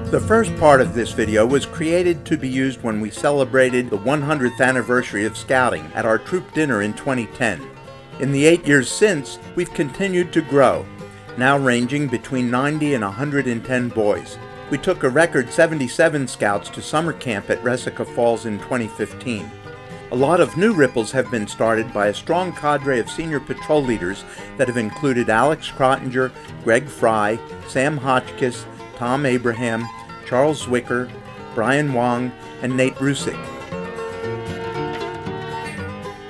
The first part of this video was created to be used when we celebrated the 100th anniversary of Scouting at our troop dinner in 2010. In the 8 years since, we've continued to grow, now ranging between 90 and 110 boys. We took a record 77 scouts to summer camp at Resica Falls in 2015. A lot of new ripples have been started by a strong cadre of senior patrol leaders that have included Alex Krottinger, Greg Fry, Sam Hotchkiss, Tom Abraham, Charles Zwicker, Brian Wong, and Nate Rusick.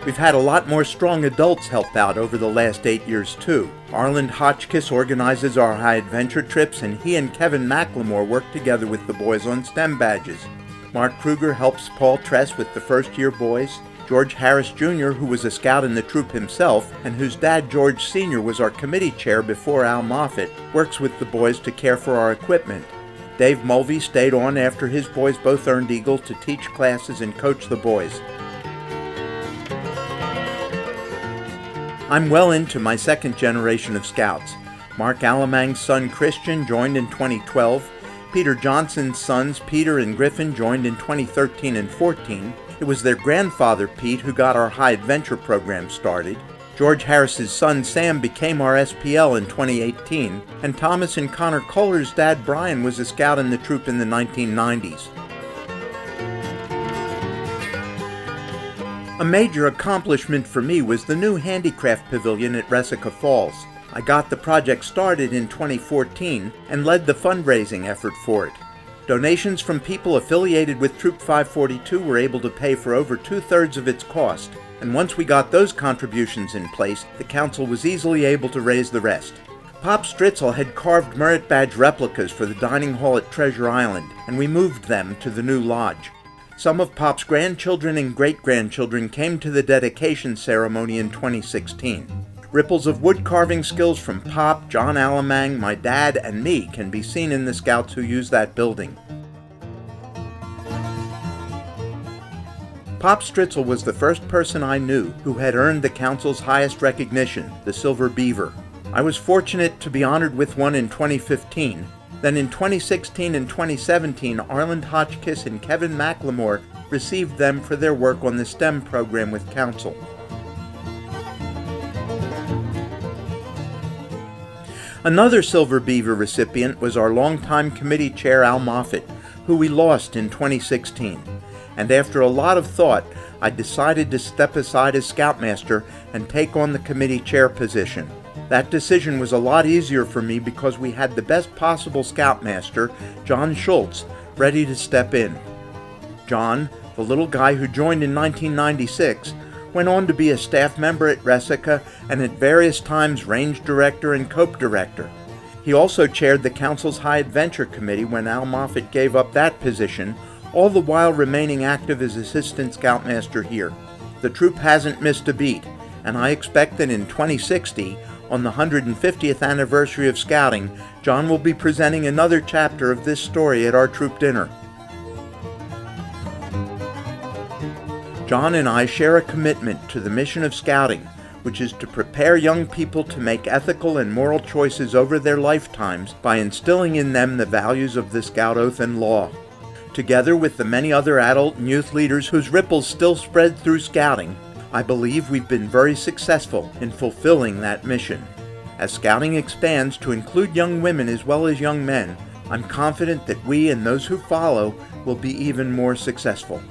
We've had a lot more strong adults help out over the last 8 years too. Arland Hotchkiss organizes our high adventure trips, and he and Kevin McLemore work together with the boys on STEM badges. Mark Kruger helps Paul Tress with the first year boys. George Harris Jr., who was a scout in the troop himself, and whose dad George Sr. was our committee chair before Al Moffett, works with the boys to care for our equipment. Dave Mulvey stayed on after his boys both earned Eagle to teach classes and coach the boys. I'm well into my second generation of scouts. Mark Alamang's son Christian joined in 2012. Peter Johnson's sons Peter and Griffin joined in 2013 and 14. It was their grandfather Pete who got our high adventure program started. George Harris's son Sam became our SPL in 2018, and Thomas and Connor Kohler's dad Brian was a scout in the troop in the 1990s. A major accomplishment for me was the new handicraft pavilion at Resica Falls. I got the project started in 2014 and led the fundraising effort for it. Donations from people affiliated with Troop 542 were able to pay for over 2/3 of its cost, and once we got those contributions in place, the council was easily able to raise the rest. Pop Stritzel had carved merit badge replicas for the dining hall at Treasure Island, and we moved them to the new lodge. Some of Pop's grandchildren and great-grandchildren came to the dedication ceremony in 2016. Ripples of wood carving skills from Pop, John Alamang, my dad, and me can be seen in the scouts who use that building. Pop Stritzel was the first person I knew who had earned the council's highest recognition, the Silver Beaver. I was fortunate to be honored with one in 2015. Then in 2016 and 2017, Arland Hotchkiss and Kevin McLemore received them for their work on the STEM program with council. Another Silver Beaver recipient was our longtime committee chair Al Moffett, who we lost in 2016. And after a lot of thought, I decided to step aside as Scoutmaster and take on the committee chair position. That decision was a lot easier for me because we had the best possible Scoutmaster, John Schultz, ready to step in. John, the little guy who joined in 1996, went on to be a staff member at Resica and at various times range director and cope director. He also chaired the council's high adventure committee when Al Moffett gave up that position, all the while remaining active as assistant scoutmaster here. The troop hasn't missed a beat, and I expect that in 2060, on the 150th anniversary of Scouting, John will be presenting another chapter of this story at our troop dinner. John and I share a commitment to the mission of Scouting, which is to prepare young people to make ethical and moral choices over their lifetimes by instilling in them the values of the Scout Oath and Law. Together with the many other adult and youth leaders whose ripples still spread through Scouting, I believe we've been very successful in fulfilling that mission. As Scouting expands to include young women as well as young men, I'm confident that we and those who follow will be even more successful.